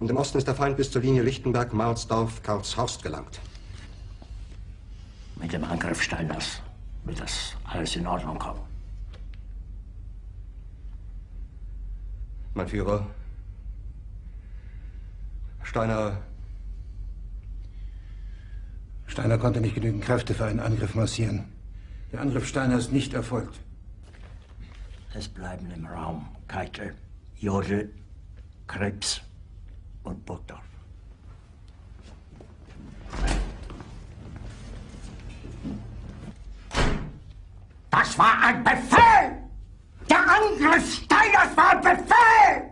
Und im Osten ist der Feind bis zur Linie Lichtenberg-Marsdorf-Karlshorst gelangt. Mit dem Angriff Steiners wird das alles in Ordnung kommen. Mein Führer, Steiner konnte nicht genügend Kräfte für einen Angriff massieren. Der Angriff Steiner ist nicht erfolgt. Es bleiben im Raum Keitel, Jodl, Krebs und Burgdorf. Das war ein Befehl! Der Angriff Steiners war ein Befehl!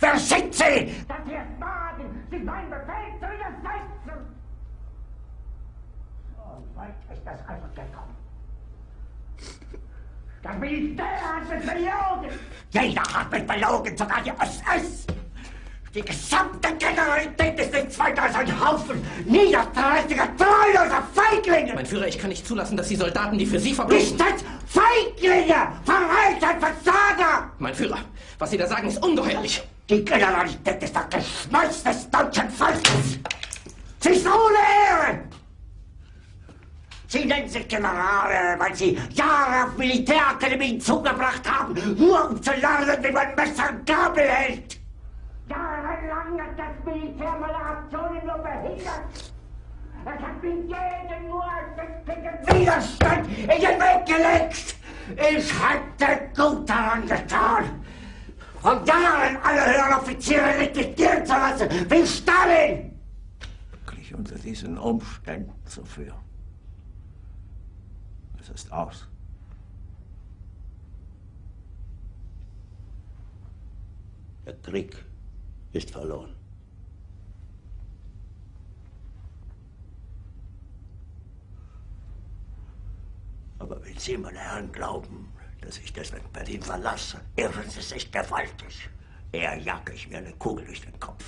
Wer sind Sie? Dass Sie es wagen, sich meinen Befehl zu widersetzen! So weit ist das also gekommen. Das Militär hat mich belogen! Jeder hat mich belogen, sogar die SS! Die gesamte Generalität ist nichts weiter als ein Haufen niederträchtiger, treuloser Feiglinge! Mein Führer, ich kann nicht zulassen, dass die Soldaten, die für Sie verbringen... Nicht als Feiglinge! Verreiter, Versager! Mein Führer, was Sie da sagen, ist ungeheuerlich! Die Generalität ist das Geschmeiß des deutschen Volkes! Sie ist ohne Ehre! Sie nennen sich Generale, weil Sie Jahre auf Militärakademien zugebracht haben, nur um zu lernen, wie man Messer und Gabel hält! Jahrelang hat das Militär meine Aktionen nur behindert. Es hat mir jeden nur einzigen Widerstand in den Weg gelegt. Ich hätte gut daran getan, von Jahren alle höheren Offiziere liquidieren zu lassen, wie Stalin. Wirklich unter diesen Umständen zu führen. Es ist aus. Der Krieg ist verloren. Aber wenn Sie, meine Herren, glauben, dass ich deswegen Berlin verlasse, irren Sie sich gewaltig. Eher jage ich mir eine Kugel durch den Kopf.